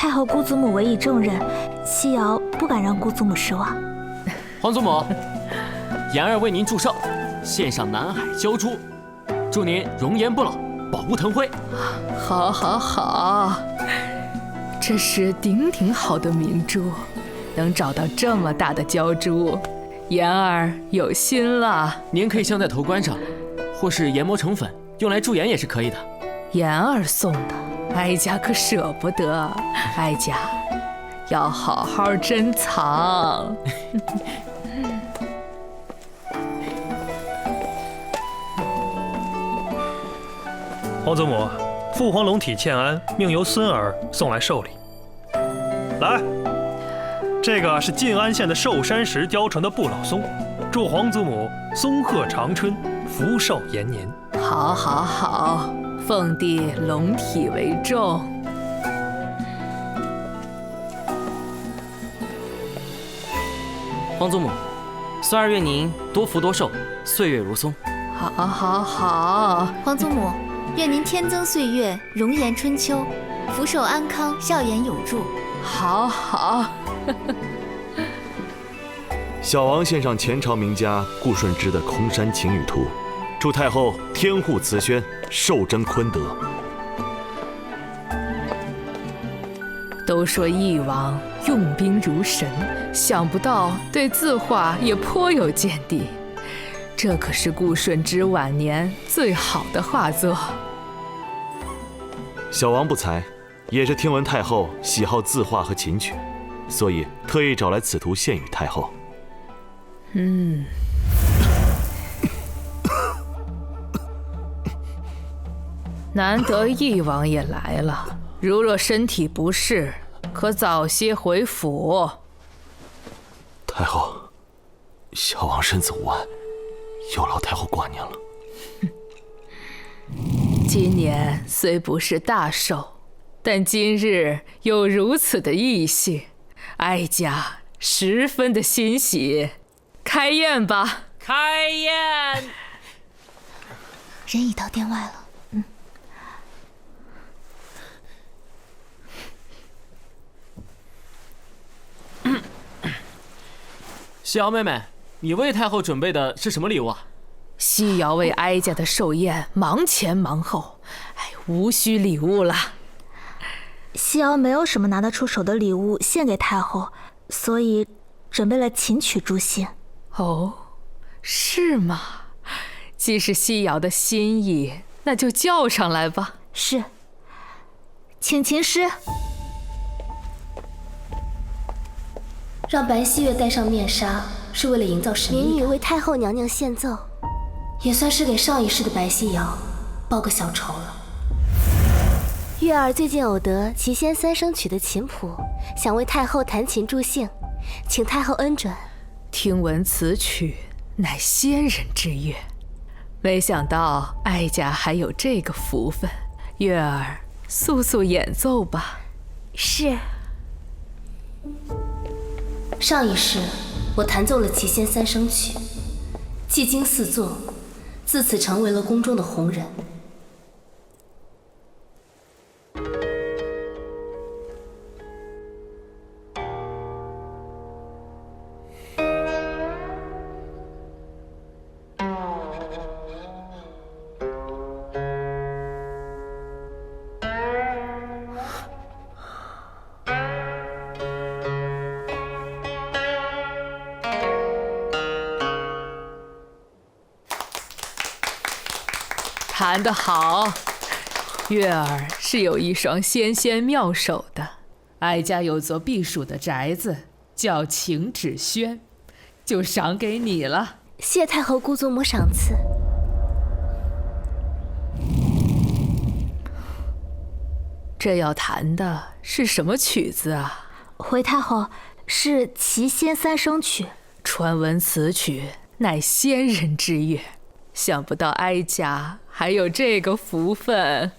太后姑祖母委以重任，西瑶不敢让姑祖母失望。皇祖母，妍儿为您祝寿，献上南海鲛珠，祝您容颜不老，宝物腾辉。好，好，好，这是顶顶好的明珠，能找到这么大的鲛珠，妍儿有心了。您可以镶在头冠上，或是研磨成粉，用来驻颜也是可以的。妍儿送的，哀家可舍不得，哀家要好好珍藏。皇祖母，父皇龙体欠安，命由孙儿送来寿礼。来，这个是晋安县的寿山石雕成的不老松，祝皇祖母松鹤长春，福寿延年。好，好，好，奉帝龙体为重。皇祖母，孙儿愿您多福多寿，岁月如松。好，好，好。皇祖母，愿您添增岁月，容颜春秋，福寿安康，笑颜永驻。好，好。小王献上前朝名家顾顺之的《空山晴雨图》，祝太后天护慈轩，寿增坤德。都说翼王用兵如神，想不到对字画也颇有见地。这可是顾顺之晚年最好的画作。小王不才，也是听闻太后喜好字画和琴曲，所以特意找来此图献与太后。难得翼王也来了，如若身体不适，可早些回府。太后，小王身子无碍，有劳太后挂念了。今年虽不是大寿，但今日有如此的异兴，哀家十分的欣喜。开宴吧！开宴！人已到殿外了。西瑶妹妹，你为太后准备的是什么礼物啊？西瑶为哀家的寿宴忙前忙后，无需礼物了。西瑶没有什么拿得出手的礼物献给太后，所以准备了琴曲助兴。哦，是吗？既是西瑶的心意，那就叫上来吧。是，请琴师。让白希月戴上面纱，是为了营造神秘感。明宇为太后娘娘献奏，也算是给上一世的白希瑶报个小仇了。月儿最近偶得《齐仙三生曲》的琴谱，想为太后弹琴助兴，请太后恩准。听闻此曲乃仙人之乐，没想到哀家还有这个福分。月儿，速速演奏吧。是。上一世我弹奏了《齐仙三生曲》，技惊四座，自此成为了宫中的红人。弹得好，月儿是有一双纤纤妙手的。哀家有座避暑的宅子，叫晴芷轩，就赏给你了。谢太后姑祖母赏赐。这要弹的是什么曲子啊？回太后，是《齐仙三生曲》。传闻此曲乃仙人之乐，想不到哀家还有这个福分。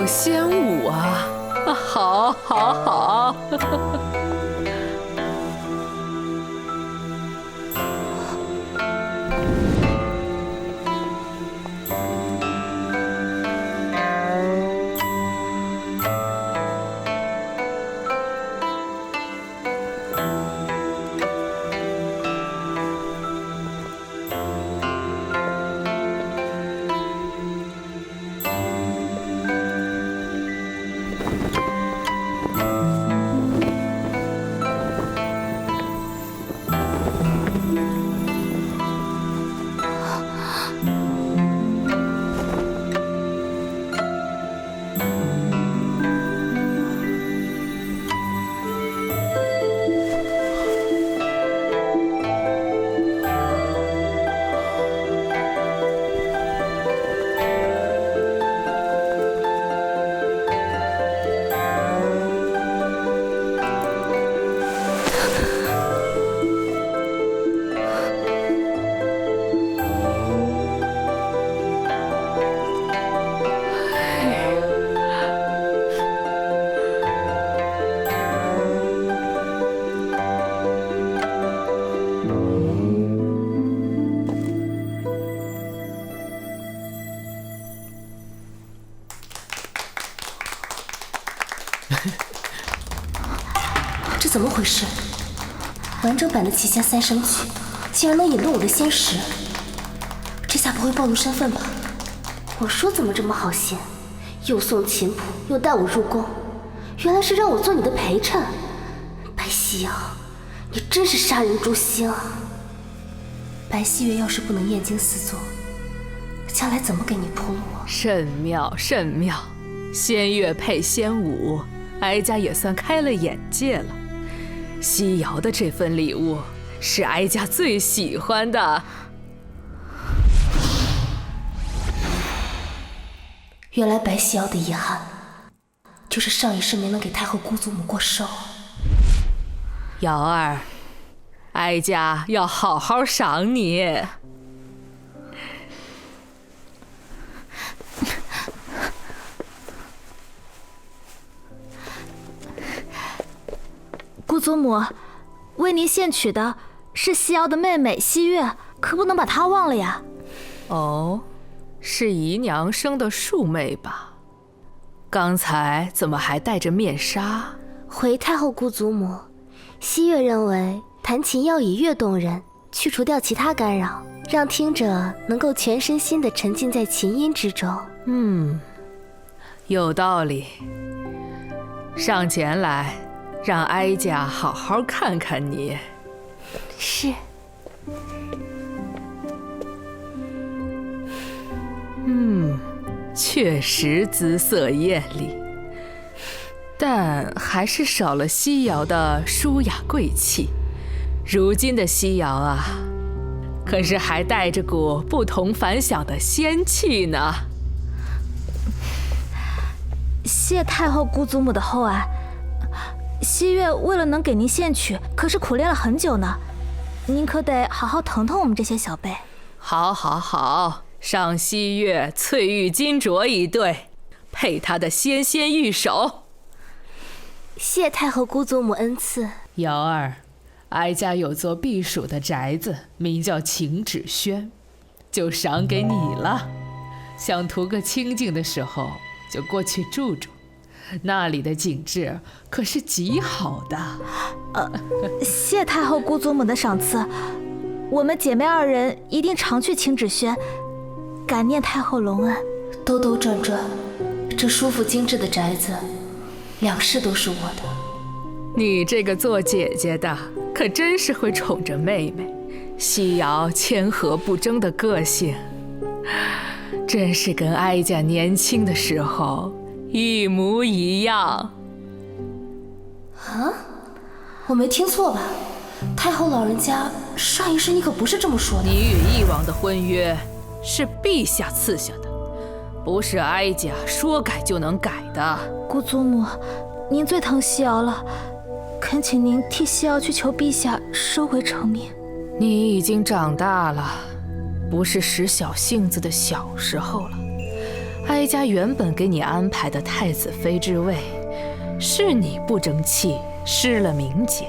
仙舞啊！好，好，好。这怎么回事？完整版的《齐仙三生曲》竟然能引动我的仙识，这下不会暴露身份吧？我说怎么这么好心，又送琴谱，又带我入宫，原来是让我做你的陪衬。白夕瑶，你真是杀人诛心啊！白希月要是不能燕京四座，将来怎么给你铺路？甚妙，甚妙！仙乐配仙舞，哀家也算开了眼界了。西瑶的这份礼物是哀家最喜欢的。原来白夕瑶的遗憾，就是上一世没能给太后姑祖母过寿。瑶儿，哀家要好好赏你。姑祖母，为您献曲的是西瑶的妹妹西月，可不能把她忘了呀。哦，是姨娘生的庶妹吧？刚才怎么还戴着面纱？回太后姑祖母，西月认为弹琴要以乐动人，去除掉其他干扰，让听者能够全身心地沉浸在琴音之中。有道理。上前来，让哀家好好看看你。是。确实姿色艳丽，但还是少了西瑶的舒雅贵气。如今的西瑶啊，可是还带着股不同凡响的仙气呢。谢太后姑祖母的厚爱，西月为了能给您献曲，可是苦练了很久呢。您可得好好疼疼我们这些小辈。好，好，好。赏西月翠玉金镯一对，配她的纤纤玉手。谢太后姑祖母恩赐。瑶儿，哀家有座避暑的宅子，名叫晴芷轩，就赏给你了。想图个清静的时候，就过去住住，那里的景致可是极好的。谢太后姑祖母的赏赐，我们姐妹二人一定常去晴芷轩，感念太后隆恩。兜兜转转，这舒服精致的宅子，两世都是我的。你这个做姐姐的，可真是会宠着妹妹。西瑶谦和不争的个性，真是跟哀家年轻的时候一模一样。啊？我没听错吧？太后老人家，上一世你可不是这么说的。你与翼王的婚约是陛下赐下的，不是哀家说改就能改的。姑祖母，您最疼西瑶了，恳请您替西瑶去求陛下收回成命。你已经长大了，不是使小性子的小时候了。哀家原本给你安排的太子妃之位，是你不争气，失了名节。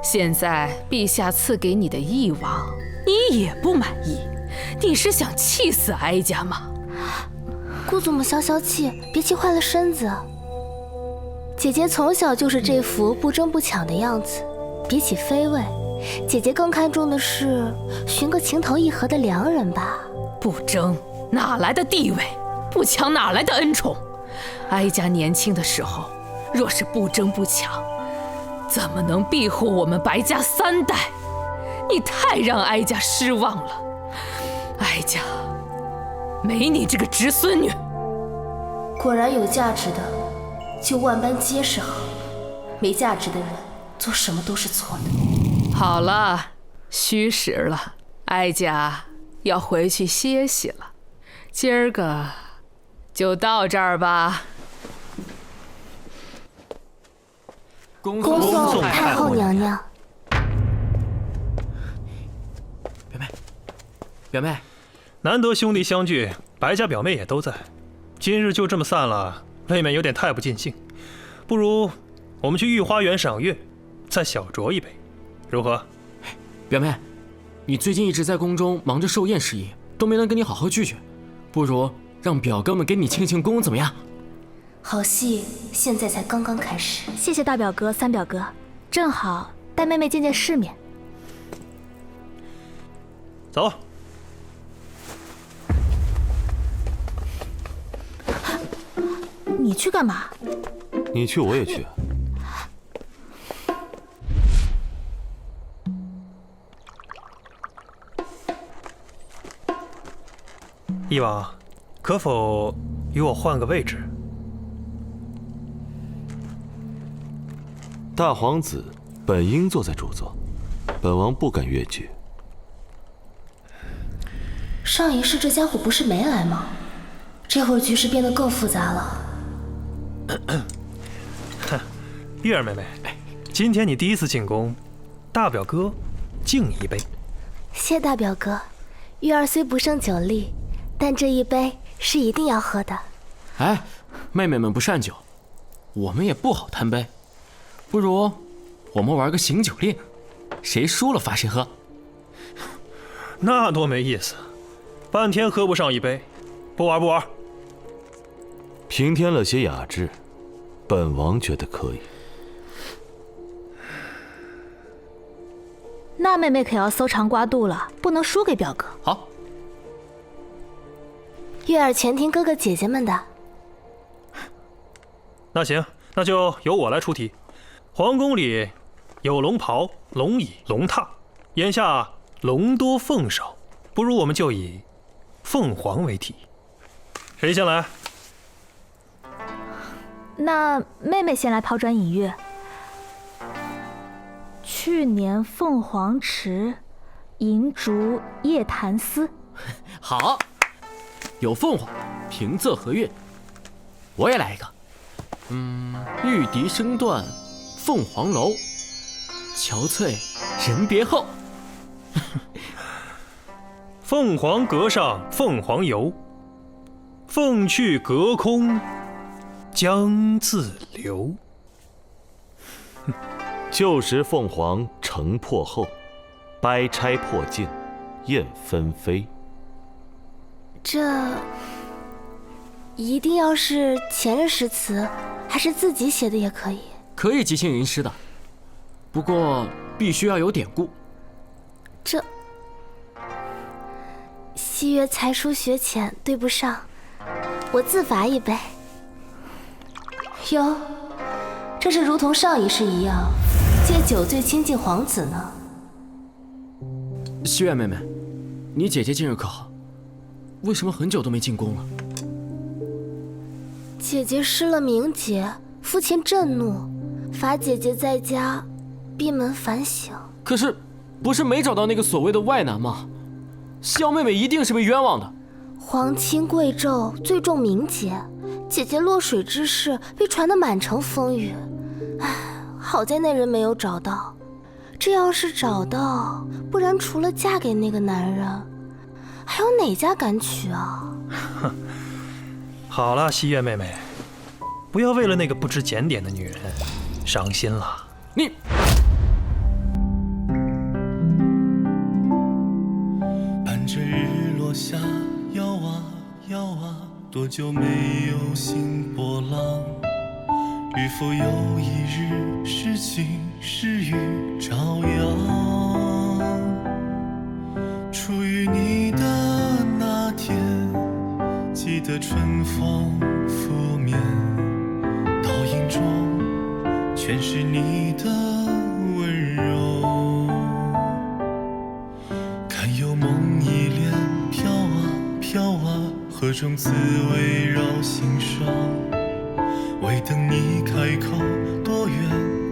现在陛下赐给你的翼王，你也不满意，你是想气死哀家吗？姑祖母消消气，别气坏了身子。姐姐从小就是这副不争不抢的样子，比起妃位，姐姐更看重的是寻个情投意合的良人吧。不争哪来的地位？不抢哪来的恩宠？哀家年轻的时候，若是不争不抢，怎么能庇护我们白家3代？你太让哀家失望了，哀家没你这个侄孙女。果然有价值的就万般皆是好，没价值的人做什么都是错的。好了，虚实了，哀家要回去歇息了。今儿个就到这儿吧。恭送太后娘娘。表妹，难得兄弟相聚，白家表妹也都在，今日就这么散了，未免有点太不尽兴。不如我们去御花园赏月，再小酌一杯，如何？表妹，你最近一直在宫中忙着寿宴事宜，都没能跟你好好聚聚，不如让表哥们给你庆庆功，怎么样？好戏现在才刚刚开始。谢谢大表哥、三表哥，正好带妹妹见见世面。走。你去干嘛？你去我也去。翼王，可否与我换个位置？大皇子本应坐在主座，本王不敢越矩。上一世这家伙不是没来吗？这会儿局势变得更复杂了。月儿妹妹，今天你第一次进宫，大表哥敬你一杯。谢大表哥，玉儿虽不胜酒力，但这一杯是一定要喝的。哎，妹妹们不善酒，我们也不好贪杯，不如我们玩个醒酒令，谁输了罚谁喝。那多没意思，半天喝不上一杯，不玩不玩。平添了些雅致，本王觉得可以。那妹妹可要搜肠刮肚了，不能输给表哥。好，月儿全听哥哥姐姐们的。那行，那就由我来出题。皇宫里有龙袍、龙椅、龙榻，眼下龙多凤少，不如我们就以凤凰为题。谁先来？那妹妹先来抛砖引玉。去年凤凰池，银烛夜谈丝。好，有凤凰，平仄和韵。我也来一个。玉笛声断，凤凰楼，憔悴人别后。凤凰阁上凤凰游，凤去阁空江自流。旧时凤凰城破后，掰钗破镜，燕纷飞。这一定要是前任诗词，还是自己写的也可以？可以即兴吟诗的，不过必须要有典故。这西月才疏学浅，对不上，我自罚一杯。哟，这是如同上一世一样，借酒醉亲近皇子呢。西月妹妹，你姐姐近日可好？为什么很久都没进宫了？姐姐失了名节，父亲震怒，罚姐姐在家闭门反省。可是，不是没找到那个所谓的外男吗？萧妹妹一定是被冤枉的。皇亲贵胄最重名节，姐姐落水之事被传得满城风雨。唉，好在那人没有找到。这要是找到，不然除了嫁给那个男人，还有哪家敢娶啊？好了，西月妹妹，不要为了那个不知检点的女人伤心了。你。伴着日落下，摇啊摇啊，多久没有新波浪？日复又一日，是晴是雨照样。初遇你的那天，记得春风拂面，倒影中全是你的温柔。看有梦一帘飘啊飘啊，河中滋味绕心上。唯等你开口，多远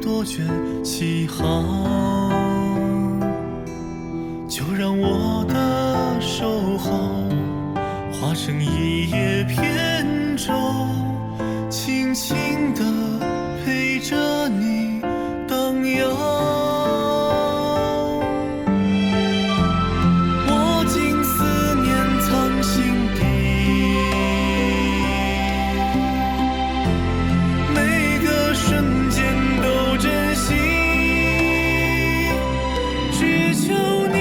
多卷起航。就让我的守候化成一叶扁舟，轻轻地陪着你荡漾。握紧思念藏心底，每个瞬间都珍惜，只求你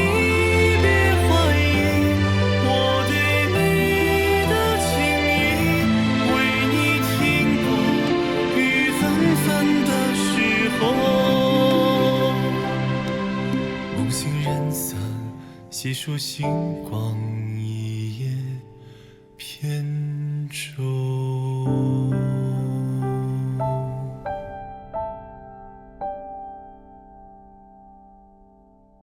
细数星光。